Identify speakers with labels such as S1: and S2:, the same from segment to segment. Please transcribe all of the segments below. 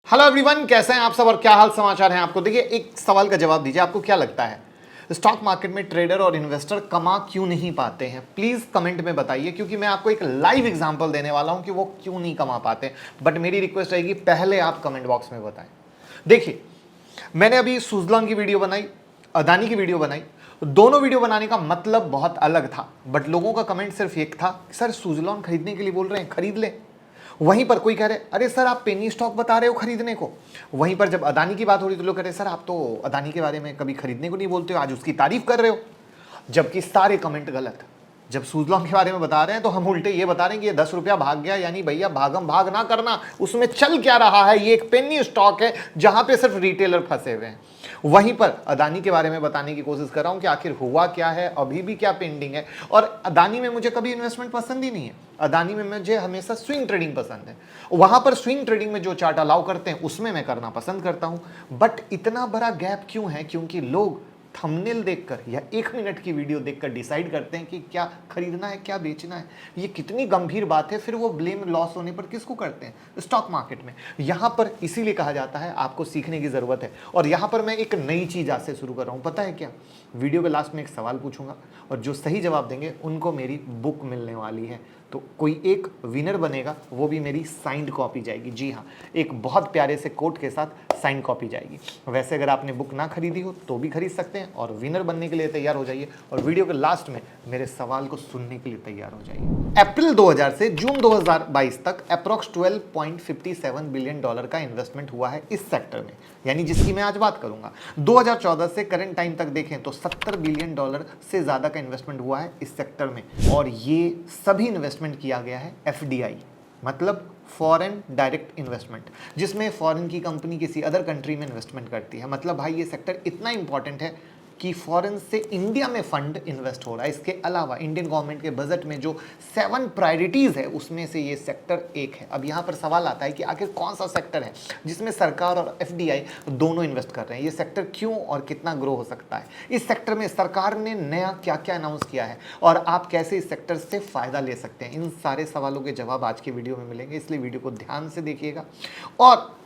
S1: Hello everyone, कैसे हैं आप सब और क्या हाल समाचार हैं आपको। देखिए, एक सवाल का जवाब दीजिए, आपको क्या लगता है स्टॉक मार्केट में ट्रेडर और इन्वेस्टर कमा क्यों नहीं पाते हैं? प्लीज कमेंट में बताइए, क्योंकि मैं आपको एक लाइव एग्जांपल देने वाला हूं कि वो क्यों नहीं कमा पाते। बट मेरी रिक्वेस्ट रहेगी, पहले आप कमेंट बॉक्स में बताएं। देखिए, मैंने अभी सुजलॉन की वीडियो बनाई, अदानी की वीडियो बनाई। दोनों वीडियो बनाने का मतलब बहुत अलग था, बट लोगों का कमेंट सिर्फ एक था, सर सुजलॉन खरीदने के लिए बोल रहे हैं, खरीद ले। वहीं पर कोई कह रहे, अरे सर आप पेनी स्टॉक बता रहे हो खरीदने को। वहीं पर जब अदानी की बात हो रही तो लोग कह रहे, सर आप तो अदानी के बारे में कभी खरीदने को नहीं बोलते हो, आज उसकी तारीफ कर रहे हो। जबकि सारे कमेंट गलत। जब सुजलॉन के बारे में बता रहे हैं तो हम उल्टे ये बता रहे हैं कि ये 10 रुपया भाग गया, यानी भैया भागम भाग ना करना, उसमें चल क्या रहा है, ये एक पेनी स्टॉक है जहां पे सिर्फ रिटेलर फंसे हुए हैं। वहीं पर अदानी के बारे में बताने की कोशिश कर रहा हूं कि आखिर हुआ क्या है, अभी भी क्या पेंडिंग है। और अदानी में मुझे कभी इन्वेस्टमेंट पसंद ही नहीं है। अदानी में मुझे हमेशा स्विंग ट्रेडिंग पसंद है। वहां पर स्विंग ट्रेडिंग में जो चार्ट अलाउ करते हैं उसमें मैं करना पसंद करता हूं। बट इतना बड़ा गैप क्यों है? क्योंकि लोग थंबनेल देखकर या 1 मिनट की वीडियो देखकर डिसाइड करते हैं कि क्या खरीदना है, क्या बेचना है। ये कितनी गंभीर बात है। फिर वो ब्लेम लॉस होने पर किसको करते हैं? स्टॉक मार्केट में। यहां पर इसीलिए कहा जाता है आपको सीखने की जरूरत है। और यहां पर मैं एक नई चीज आज से शुरू कर रहा हूं, पता है क्या? वीडियो के लास्ट में एक सवाल पूछूंगा और जो सही जवाब देंगे उनको मेरी बुक मिलने वाली है। तो कोई एक विनर बनेगा, वो भी मेरी साइंड कॉपी जाएगी। जी हाँ, एक बहुत प्यारे से कोट के साथ साइंड कॉपी जाएगी। वैसे अगर आपने बुक ना खरीदी हो तो भी खरीद सकते हैं और विनर बनने के लिए तैयार हो जाइए और वीडियो के लास्ट में मेरे सवाल को सुनने के लिए तैयार हो जाइए। अप्रैल 2000 से जून 2022 तक अप्रॉक्स $12.57 बिलियन का इन्वेस्टमेंट हुआ है इस सेक्टर में, यानी जिसकी मैं आज बात करूंगा। 2014 से करंट टाइम तक देखें तो $70 बिलियन से ज्यादा का इन्वेस्टमेंट हुआ है इस सेक्टर में। और ये सभी इन्वेस्टमेंट किया गया है एफडीआई, मतलब फॉरेन डायरेक्ट इन्वेस्टमेंट, जिसमें फॉरेन की कंपनी किसी अदर कंट्री में इन्वेस्टमेंट करती है। मतलब भाई ये सेक्टर इतना इंपॉर्टेंट है कि फॉरेन से इंडिया में फंड इन्वेस्ट हो रहा है। इसके अलावा इंडियन गवर्नमेंट के बजट में जो 7 प्रायोरिटीज है उसमें से ये सेक्टर एक है। अब यहाँ पर सवाल आता है कि आखिर कौन सा सेक्टर है जिसमें सरकार और एफडीआई दोनों इन्वेस्ट कर रहे हैं? ये सेक्टर क्यों और कितना ग्रो हो सकता है? इस सेक्टर में सरकार ने नया क्या क्या अनाउंस किया है और आप कैसे इस सेक्टर से फायदा ले सकते हैं? इन सारे सवालों के जवाब आज की वीडियो में मिलेंगे, इसलिए वीडियो को ध्यान से देखिएगा। और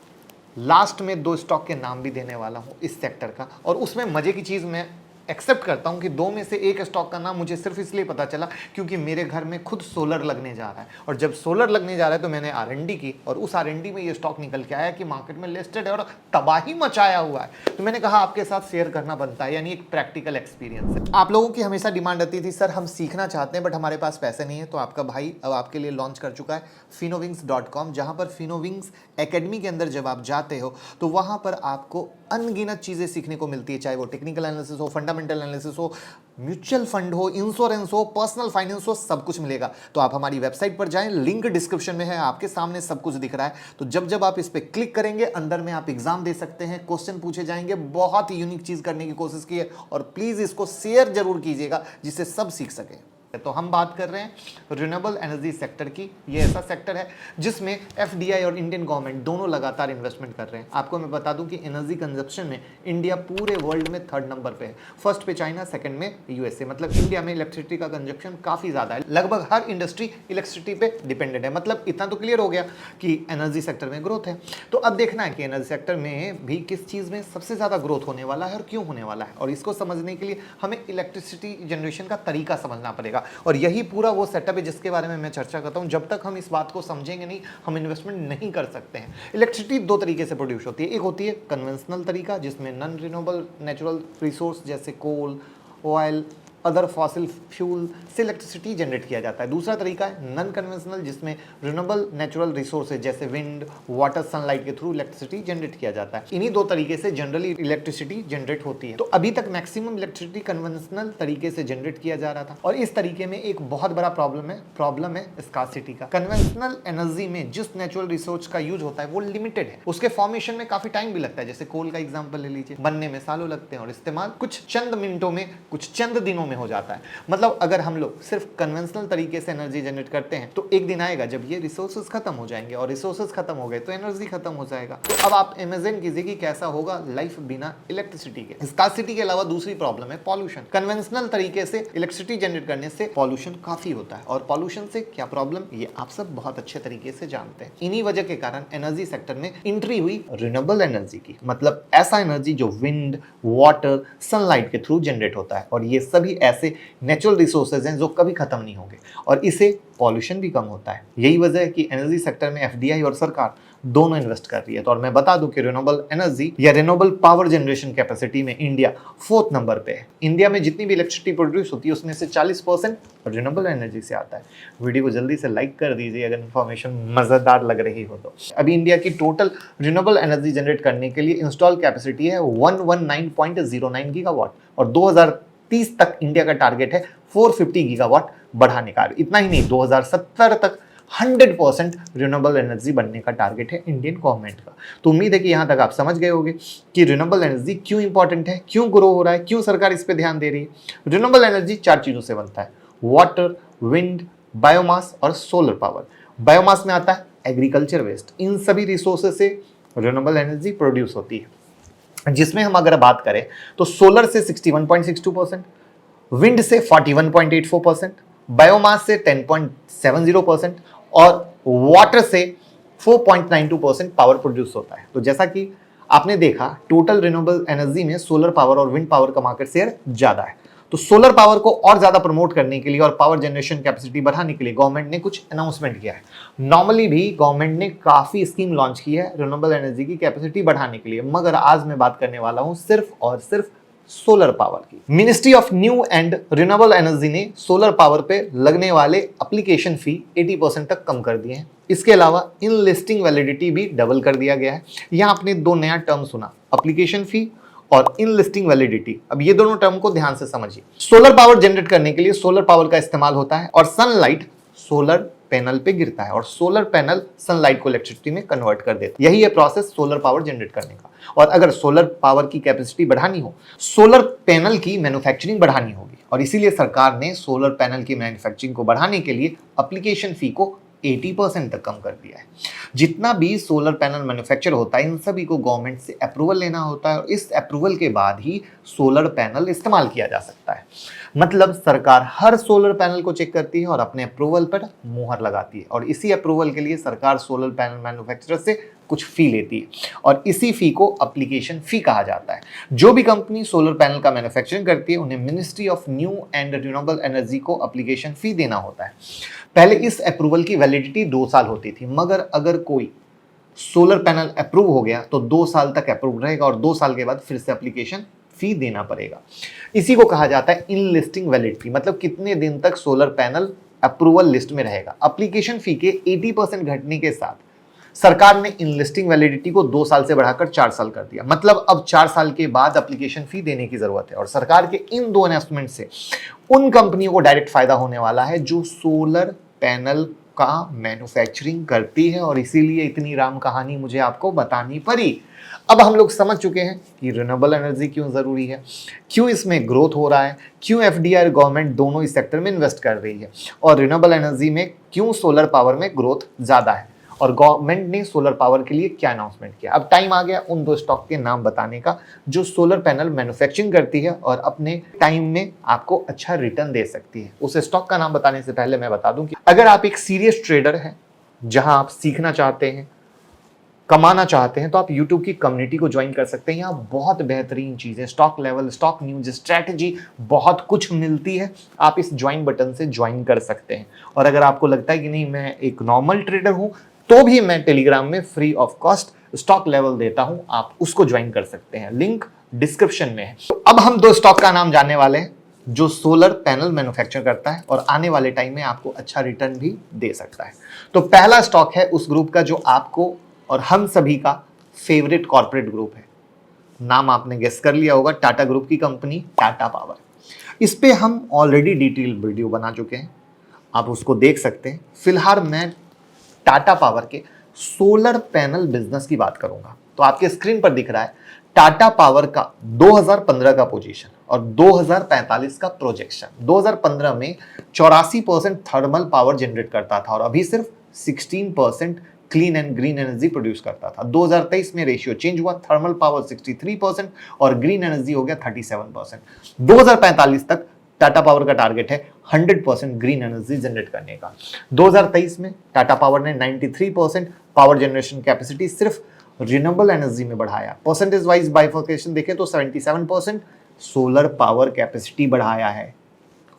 S1: लास्ट में 2 स्टॉक के नाम भी देने वाला हूं इस सेक्टर का। और उसमें मजे की चीज मैं एक्सेप्ट करता हूं कि 2 में से एक स्टॉक का नाम मुझे सिर्फ इसलिए पता चला क्योंकि मेरे घर में खुद सोलर लगने जा रहा है। और जब सोलर लगने जा रहा है तो मैंने आरएनडी की और उस आरएनडी में ये स्टॉक निकल के आया कि मार्केट में लिस्टेड है और तबाही मचाया हुआ है। तो मैंने कहा आपके साथ शेयर करना बनता है, यानी एक प्रैक्टिकल एक्सपीरियंस है। आप लोगों की हमेशा डिमांड आती थी, सर हम सीखना चाहते हैं बट हमारे पास पैसे नहीं है। तो आपका भाई अब आपके लिए लॉन्च कर चुका है finovings.com, जहां पर फिनोविंग्स एकेडमी के अंदर जब आप जाते हो तो वहां पर आपको अनगिनत चीजें सीखने को मिलती है, चाहे वो टेक्निकल एनालिसिस हो, फंडामेंटल एनालिसिस हो, म्यूचुअल फंड हो, इंश्योरेंस हो, पर्सनल फाइनेंस हो, सब कुछ मिलेगा। तो आप हमारी वेबसाइट पर जाएं, लिंक डिस्क्रिप्शन में है, आपके सामने सब कुछ दिख रहा है। तो जब आप इस पर क्लिक करेंगे, अंदर में आप एग्जाम दे सकते हैं, क्वेश्चन पूछे जाएंगे। बहुत ही यूनिक चीज करने की कोशिश की है और प्लीज इसको शेयर जरूर कीजिएगा जिससे सब सीख सके। तो हम बात कर रहे हैं रिन्यूएबल एनर्जी सेक्टर की। ये ऐसा सेक्टर है जिसमें एफडीआई और इंडियन गवर्नमेंट दोनों लगातार इन्वेस्टमेंट कर रहे हैं। आपको मैं बता दूं कि एनर्जी कंजप्शन में इंडिया पूरे वर्ल्ड में 3rd नंबर पे है। फर्स्ट पे चाइना, सेकंड में यूएसए। मतलब इंडिया में इलेक्ट्रिसिटी का कंजप्शन काफी ज्यादा है। लगभग हर इंडस्ट्री इलेक्ट्रिसिटी पे डिपेंडेंट है। मतलब इतना तो क्लियर हो गया कि एनर्जी सेक्टर में ग्रोथ है। तो अब देखना है कि एनर्जी सेक्टर में भी किस चीज में सबसे ज्यादा ग्रोथ होने वाला है और क्यों होने वाला है। और इसको समझने के लिए हमें इलेक्ट्रिसिटी जनरेशन का तरीका समझना पड़ेगा। और यही पूरा वो सेटअप है जिसके बारे में मैं चर्चा करता हूं। जब तक हम इस बात को समझेंगे नहीं, हम इन्वेस्टमेंट नहीं कर सकते हैं। इलेक्ट्रिसिटी 2 तरीके से प्रोड्यूस होती है। एक होती है कन्वेंशनल तरीका, जिसमें नॉन रिन्यूएबल नेचुरल रिसोर्स जैसे कोल, ऑयल, अदर फॉसिल फ्यूल से इलेक्ट्रिसिटी जनरेट किया जाता है। दूसरा तरीका है नॉन कन्वेंशनल, जिसमें रिन्यूएबल नेचुरल रिसोर्सेज जैसे विंड, वाटर, सनलाइट के थ्रू इलेक्ट्रिसिटी जनरेट किया जाता है। इन्हीं 2 तरीके से जनरली इलेक्ट्रिसिटी जनरेट होती है। तो अभी तक मैक्सिमम इलेक्ट्रिसिटी कन्वेंशनल तरीके से जनरेट किया जा रहा था और इस तरीके में एक बहुत बड़ा प्रॉब्लम है स्कार्सिटी का। कन्वेंशनल एनर्जी में जिस नेचुरल रिसोर्स का यूज होता है वो लिमिटेड है। उसके फॉर्मेशन में काफी टाइम भी लगता है। जैसे कोल का एग्जाम्पल ले लीजिए, बनने में सालों लगते हैं और इस्तेमाल कुछ चंद मिनटों में, कुछ चंद दिनों में में हो जाता है। मतलब अगर हम लोग सिर्फ कन्वेंशनल तरीके से एनर्जी जनरेट करते हैं तो एक दिन आएगा जब ये रिसोर्सेज खत्म हो जाएंगे, और रिसोर्सेज खत्म हो गए तो एनर्जी खत्म हो जाएगा। तो अब आप इमेजिन कीजिए कि कैसा होगा लाइफ बिना इलेक्ट्रिसिटी के। स्कार्सिटी के अलावा दूसरी प्रॉब्लम है पॉल्यूशन। कन्वेंशनल तरीके से इलेक्ट्रिसिटी जनरेट करने से पॉल्यूशन काफी होता है, और पॉल्यूशन से क्या प्रॉब्लम ये आप सब बहुत अच्छे तरीके से जानते हैं। इन्हीं वजह के कारण एनर्जी सेक्टर में एंट्री हुई रिन्यूएबल एनर्जी की, मतलब ऐसा एनर्जी जो विंड, वाटर, सनलाइट के थ्रू जनरेट होता है, और ये सभी ऐसे नेचुरल रिसोर्सेज हैं जो कभी खत्म नहीं होंगे, और इससे पॉल्यूशन भी कम होता है। यही वजह है कि एनर्जी सेक्टर में एफडीआई और सरकार दोनों इन्वेस्ट कर रही है। तो और मैं बता दूं कि रिन्यूएबल एनर्जी या रिन्यूएबल पावर जनरेशन कैपेसिटी में इंडिया 4th नंबर पे है। इंडिया में जितनी भी इलेक्ट्रिसिटी प्रोड्यूस होती है उसमें से 40% रिन्यूएबल एनर्जी से आता है। वीडियो को जल्दी से लाइक कर दीजिए अगर इन्फॉर्मेशन मजेदार लग रही हो तो। अभी इंडिया की टोटल रिन्यूएबल एनर्जी जनरेट करने के लिए इंस्टॉल कैपेसिटी है 119.09 गीगावाट, और 2030 तक इंडिया का टारगेट है 450 गीगावाट बढ़ाने का। इतना ही नहीं, 2070 तक 100% रिन्यूएबल एनर्जी बनने का टारगेट है इंडियन गवर्नमेंट का। तो उम्मीद है कि यहां तक आप समझ गए होंगे कि रिन्यूएबल एनर्जी क्यों इंपॉर्टेंट है, क्यों ग्रो हो रहा है, क्यों सरकार इस पे ध्यान दे रही है। रिन्यूएबल एनर्जी 4 चीजों से बनता है: वाटर, विंड, बायोमास और सोलर पावर। बायोमास में आता है एग्रीकल्चर वेस्ट। इन सभी रिसोर्सेज से रिन्यूएबल एनर्जी प्रोड्यूस होती है, जिसमें हम अगर बात करें तो सोलर से 61.62%, विंड से 41.84%, बायोमास से 10.70% और वाटर से 4.92% पावर प्रोड्यूस होता है। तो जैसा कि आपने देखा, टोटल रिन्यूएबल एनर्जी में सोलर पावर और विंड पावर का मार्केट शेयर ज्यादा है। तो सोलर पावर को और ज्यादा प्रमोट करने के लिए और पावर जनरेशन कैपेसिटी बढ़ाने के लिए गवर्नमेंट ने कुछ अनाउंसमेंट किया है। नॉर्मली भी गवर्नमेंट ने काफी स्कीम लॉन्च की है रिन्यूएबल एनर्जी की कैपेसिटी बढ़ाने के लिए, मगर आज मैं बात करने वाला हूं सिर्फ और सिर्फ सोलर पावर की। Ministry of new and renewable energy ने सोलर पावर पे लगने वाले एप्लीकेशन फी 80% तक कम कर दिए हैं। इसके अलावा इन लिस्टिंग वैलिडिटी भी डबल कर दिया गया है। यहां आपने दो नया टर्म सुना, एप्लीकेशन फी और इन लिस्टिंग वैलिडिटी। अब ये दोनों टर्म को ध्यान से समझिए। सोलर पावर जनरेट करने के लिए सोलर पावर का इस्तेमाल होता है, और सनलाइट सोलर पैनल पे गिरता है और सोलर पैनल सनलाइट को इलेक्ट्रिसिटी में कन्वर्ट कर देता है। यही है प्रोसेस सोलर पावर जनरेट करने का। और अगर सोलर पावर की कैपेसिटी बढ़ानी हो, सोलर पैनल की मैन्युफैक्चरिंग बढ़ानी होगी, और इसीलिए सरकार ने सोलर पैनल की मैन्युफैक्चरिंग को बढ़ाने के लिए एप्लीकेशन फी को 80% तक कम कर दिया है। जितना भी सोलर पैनल मैन्युफैक्चर होता है इन सभी को गवर्नमेंट से अप्रूवल लेना होता है, और इस अप्रूवल के बाद ही सोलर पैनल इस्तेमाल किया जा सकता है। मतलब सरकार हर सोलर पैनल को चेक करती है और अपने अप्रूवल पर मुहर लगाती है, और इसी अप्रूवल के लिए सरकार सोलर पैनल मैन्युफैक्चरर से कुछ फी लेती है, और इसी फी को एप्लीकेशन फी कहा जाता है। जो भी कंपनी सोलर पैनल का मैन्युफैक्चरिंग करती है उन्हें ministry of new and renewable energy को एप्लीकेशन फी देना होता है। पहले इस अप्रूवल की वैलिडिटी 2 साल होती थी, मगर अगर कोई सोलर पैनल अप्रूव हो गया तो 2 साल तक अप्रूव रहेगा, और 2 साल के बाद फिर से एप्लीकेशन फी देना पड़ेगा। इसी को कहा जाता है इन लिस्टिंग वैलिडिटी, मतलब कितने दिन तक सोलर पैनल अप्रूवल लिस्ट में रहेगा। एप्लीकेशन फी के 80% घटने के साथ सरकार ने इन लिस्टिंग वैलिडिटी को 2 साल से बढ़ाकर 4 साल कर दिया। मतलब अब 4 साल के बाद एप्लीकेशन फी देने की जरूरत है, और सरकार के इन 2 अनाउंसमेंट से उन कंपनियों को डायरेक्ट फायदा होने वाला है जो सोलर पैनल का मैन्युफैक्चरिंग करती है, और इसीलिए इतनी राम कहानी मुझे आपको बतानी पड़ी। अब हम लोग समझ चुके हैं कि रिन्यूएबल एनर्जी क्यों जरूरी है, क्यों इसमें ग्रोथ हो रहा है, क्यों एफडीआई और गवर्नमेंट दोनों इस सेक्टर में इन्वेस्ट कर रही है, और रिन्यूएबल एनर्जी में क्यों सोलर पावर में ग्रोथ ज्यादा है, और गवर्नमेंट ने सोलर पावर के लिए क्या अनाउंसमेंट किया। अब टाइम आ गया उन 2 स्टॉक के नाम बताने का जो सोलर पैनल मैन्युफैक्चरिंग करती है और अपने टाइम में आपको अच्छा रिटर्न दे सकती है। उस स्टॉक का नाम बताने से पहले मैं बता दूं कि अगर आप एक सीरियस ट्रेडर हैं, जहां आप सीखना चाहते हैं, कमाना चाहते हैं, तो आप YouTube की कम्युनिटी को ज्वाइन कर सकते हैं। यहाँ बहुत बेहतरीन चीजें, stock level, stock news, strategy, बहुत कुछ मिलती है। आप इस ज्वाइन बटन से ज्वाइन कर सकते हैं। और अगर आपको लगता है कि नहीं मैं एक नॉर्मल ट्रेडर हूं, तो भी मैं टेलीग्राम में free of cost stock level देता हूं, आप उसको ज्वाइन कर सकते हैं, लिंक डिस्क्रिप्शन में है। तो अब हम 2 स्टॉक का नाम जानने वाले हैं जो सोलर पैनल मैन्युफैक्चर करता है और आने वाले टाइम में आपको अच्छा रिटर्न भी दे सकता है। तो पहला स्टॉक है उस ग्रुप का जो आपको और हम सभी का फेवरेट कॉर्पोरेट ग्रुप है। नाम आपने गेस कर लिया होगा, टाटा ग्रुप की कंपनी टाटा पावर। इस पे हम ऑलरेडी डिटेल वीडियो बना चुके हैं, आप उसको देख सकते हैं। फिलहाल मैं टाटा पावर के सोलर पैनल बिजनेस की बात करूंगा। तो आपके स्क्रीन पर दिख रहा है टाटा पावर का 2015 का पोजीशन। और 2045 का प्रोजेक्शन। 2015 में 84% थर्मल पावर जनरेट करता था और अभी सिर्फ 16% clean and green energy produce करता था। 2023 में रेशियो चेंज हुआ, थर्मल पावर 63% और ग्रीन एनर्जी हो गया 37%। 2045 तक टाटा पावर का टारगेट है 100% ग्रीन एनर्जी जनरेट करने का। 2023 में टाटा पावर ने 93% पावर जनरेशन कैपेसिटी सिर्फ रिन्यूएबल एनर्जी में बढ़ाया। परसेंटेज वाइज बाइफर्केशन देखें तो 77% सोलर पावर कैपेसिटी बढ़ाया है,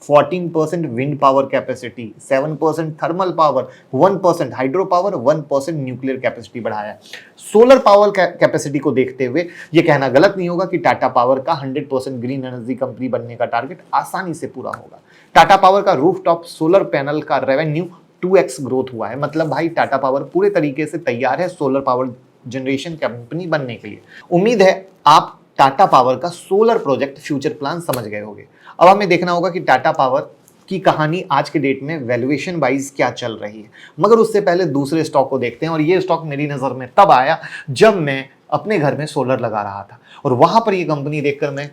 S1: 14% wind power capacity, 7% thermal power, 1% hydro power, 1% nuclear capacity बढ़ाया है। सोलर पावर कैपेसिटी को देखते हुए यह कहना गलत नहीं होगा कि टाटा पावर का 100% ग्रीन एनर्जी कंपनी बनने का टारगेट आसानी से पूरा होगा। टाटा पावर का रूफटॉप सोलर पैनल का रेवेन्यू 2x ग्रोथ हुआ है। मतलब भाई टाटा पावर पूरे तरीके से तैयार है सोलर पावर जनरेशन कंपनी बनने के लिए। उम्मीद है आप टाटा पावर का सोलर प्रोजेक्ट फ्यूचर प्लान समझ गए होंगे। अब हमें देखना होगा कि टाटा पावर की कहानी आज के डेट में वैल्यूएशन वाइज क्या चल रही है, मगर उससे पहले दूसरे स्टॉक को देखते हैं। और ये स्टॉक मेरी नज़र में तब आया जब मैं अपने घर में सोलर लगा रहा था और वहां पर ये कंपनी देखकर मैं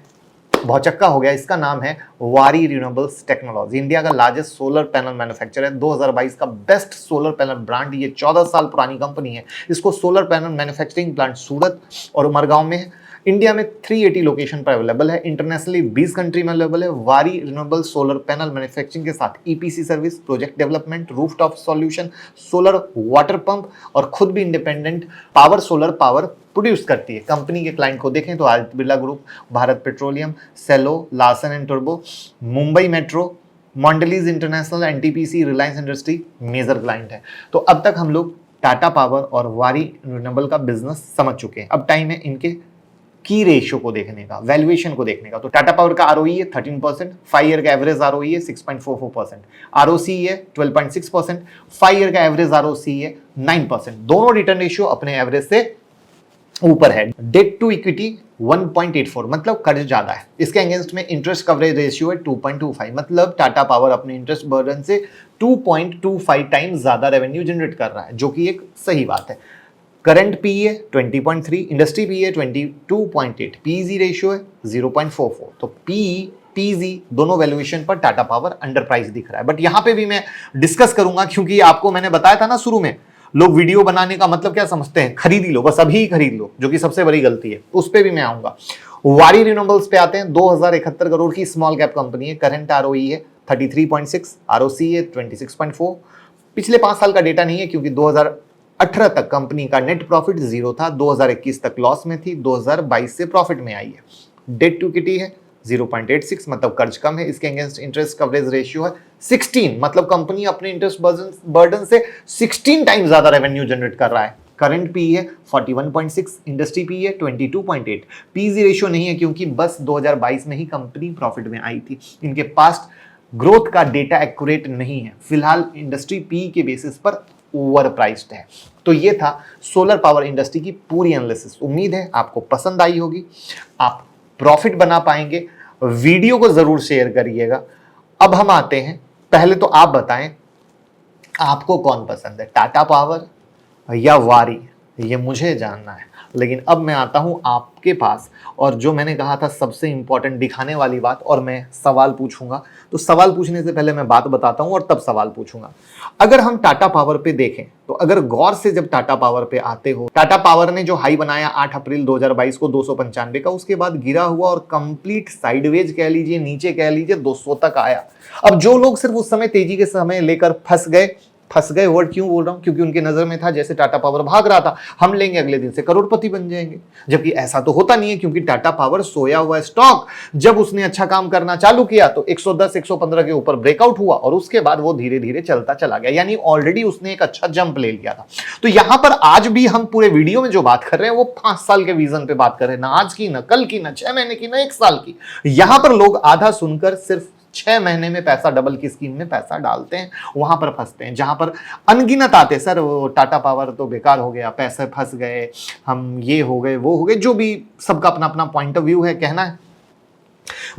S1: भौचक्का हो गया। इसका नाम है वारी रिन्यूएबल्स टेक्नोलॉजी, इंडिया का लार्जेस्ट सोलर पैनल मैन्युफैक्चरर है, 2022 का बेस्ट सोलर पैनल ब्रांड। ये 14 साल पुरानी कंपनी है। इसको सोलर पैनल मैन्युफैक्चरिंग प्लांट सूरत और मरगांव में है। इंडिया में 380 लोकेशन पर अवेलेबल है, इंटरनेशनली 20 कंट्री में अवेलेबल है। वारी रिन्यूएबल सोलर पैनल मैन्युफैक्चरिंग के साथ EPC service, project development, rooftop solution, solar water pump और खुद भी independent power solar power produce करती है। कंपनी के क्लाइंट को देखें तो Aditya Birla group, Bharat petroleum, Cello, Larsen and टर्बो, Mumbai metro, Mondelez International, NTPC, Reliance industry major client है। तो अब तक हम लोग टाटा पावर और वारी रिन्यूएबल का बिजनेस समझ चुके हैं। अब टाइम है इनके की रेशियो को देखने का, वैल्यूएशन को देखने का। तो टाटा पावर का आरओई है 13%, 5 ईयर का एवरेज आरओई है 6.44%, आरओसी है 12.6%, 5 ईयर का एवरेज आरओसी है 9%। दोनों रिटर्न रेशियो अपने एवरेज से ऊपर है। डेट टू इक्विटी 1.84, मतलब कर्ज ज्यादा है। इसके अगेंस्ट में इंटरेस्ट कवरेज रेशियो है 2.25, मतलब टाटा पावर अपने इंटरेस्ट बर्डन से 2.25 टाइम्स ज्यादा रेवेन्यू जनरेट कर रहा है, जो कि एक सही बात है। करंट पी है 20.3, इंडस्ट्री पी है 22.8, पीजी रेशियो है 0.44। तो पीजी दोनों वैल्यूएशन पर टाटा पावर अंडर प्राइस दिख रहा है। बट यहां पे भी मैं डिस्कस करूंगा, क्योंकि आपको मैंने बताया था ना शुरू में, लोग वीडियो बनाने का मतलब क्या समझते हैं, खरीद ही लो, बस अभी ही खरीद लो, जो कि सबसे बड़ी गलती है। उस पर भी मैं आऊंगा। वारी रिन्यूएबल्स पे आते हैं। 2071 करोड़ की स्मॉल कैप कंपनी है। करंट आरओई है 33.6, आरओसी है 26.4। पिछले 5 साल का डेटा नहीं है, क्योंकि 2018 तक कंपनी का नेट प्रॉफिट 0 था, 2021 तक लॉस में थी, 2022 से प्रॉफिट में आई है। डेट टू इक्विटी है 0.86, मतलब कर्ज कम है। इसके अगेंस्ट इंटरेस्ट कवरेज रेशियो है 16, मतलब कंपनी अपने इंटरेस्ट बर्डन से 16 टाइम्स ज्यादा रेवेन्यू जनरेट कर रहा है। करंट पी है 41.6, इंडस्ट्री पी है 22.8। पीजी रेशियो नहीं है, क्योंकि बस 2022 में ही कंपनी प्रॉफिट में आई थी। इनके पास ग्रोथ का डेटा एक्यूरेट नहीं है। फिलहाल इंडस्ट्री पी के बेसिस पर ओवर प्राइस्ड है। तो ये था सोलर पावर इंडस्ट्री की पूरी एनालिसिस। उम्मीद है आपको पसंद आई होगी, आप प्रॉफिट बना पाएंगे। वीडियो को जरूर शेयर करिएगा। अब हम आते हैं, पहले तो आप बताएं आपको कौन पसंद है, टाटा पावर या वारी, ये मुझे जानना है। लेकिन अब मैं आता हूं आपके पास, और जो मैंने कहा था सबसे इंपॉर्टेंट दिखाने वाली बात, और मैं सवाल पूछूंगा। तो सवाल पूछने से पहले मैं बात बताता हूं और तब सवाल पूछूंगा। अगर हम टाटा पावर पे देखें तो अगर गौर से जब टाटा पावर पे आते हो, टाटा पावर ने जो हाई बनाया 8 अप्रैल 2022 को 295 का, उसके बाद गिरा हुआ और कंप्लीट साइडवेज कह लीजिए, नीचे कह लीजिए, 200 तक आया। अब जो लोग सिर्फ उस समय तेजी के समय लेकर फंस गए, वर्ड क्यों बोल रहा हूं, क्योंकि उनके नजर में था जैसे टाटा पावर भाग रहा था, हम लेंगे अगले दिन से करोड़पति बन जाएंगे। जबकि ऐसा तो होता नहीं है, क्योंकि टाटा पावर सोया हुआ स्टॉक, जब उसने अच्छा काम करना चालू किया तो 110 115 के ऊपर ब्रेकआउट हुआ और उसके बाद वो धीरे धीरे चलता चला गया, यानी ऑलरेडी उसने एक अच्छा जंप ले लिया था। तो यहां पर आज भी हम पूरे वीडियो में जो बात कर रहे हैं वो 5 साल के विजन पे बात कर रहे हैं, ना आज की, ना कल की, ना 6 महीने की, ना 1 साल की। यहां पर लोग आधा सुनकर सिर्फ 6 महीने में पैसा डबल की स्कीम में पैसा डालते हैं, वहां पर फंसते हैं। जहां पर अनगिनत आते, सर वो टाटा पावर तो बेकार हो गया, पैसे फंस गए, हम ये हो गए, वो हो गए, जो भी सबका अपना अपना पॉइंट ऑफ व्यू है, कहना है।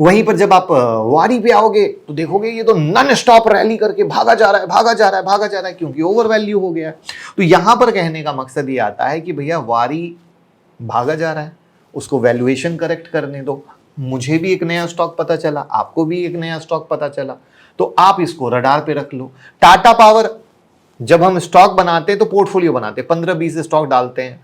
S1: वहीं पर जब आप वारी पे आओगे तो देखोगे ये तो नॉन स्टॉप रैली करके भागा जा रहा है, क्योंकि ओवर वैल्यू हो गया है। तो यहां पर कहने का मकसद ये आता है कि भैया वारी भागा जा रहा है, उसको वैल्यूएशन करेक्ट करने दो, मुझे भी एक नया स्टॉक पता चला, आपको भी एक नया स्टॉक पता चला, तो आप इसको रडार पे रख लो। टाटा पावर, जब हम स्टॉक बनाते हैं तो पोर्टफोलियो बनाते हैं, 15-20 स्टॉक डालते हैं,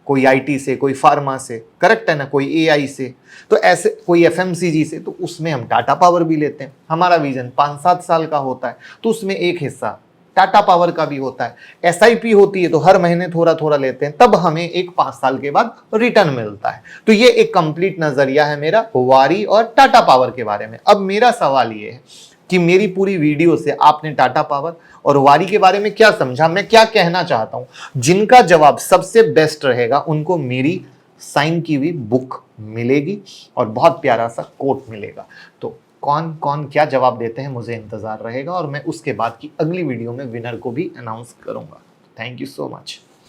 S1: कोई आईटी से, कोई फार्मा से, करेक्ट है ना, कोई एआई से, तो ऐसे कोई एफएमसीजी से, तो उसमें हम टाटा पावर भी लेते हैं। हमारा विजन 5-7 साल का होता है, तो उसमें एक हिस्सा टाटा पावर का भी होता है। एसआईपी होती है तो हर महीने थोड़ा थोड़ा लेते हैं, तब हमें एक 5 साल के बाद रिटर्न मिलता है। तो ये एक कंप्लीट नजरिया है मेरा वारी और टाटा पावर के बारे में। अब मेरा सवाल ये है कि मेरी पूरी वीडियो से आपने टाटा पावर और वारी के बारे में क्या समझा, मैं क्या कहना चाहता हूं। जिनका जवाब सबसे बेस्ट रहेगा उनको मेरी साइन की हुई बुक मिलेगी और बहुत प्यारा सा कोट मिलेगा। तो कौन कौन क्या जवाब देते हैं मुझे इंतजार रहेगा, और मैं उसके बाद की अगली वीडियो में विनर को भी अनाउंस करूंगा। Thank you so much.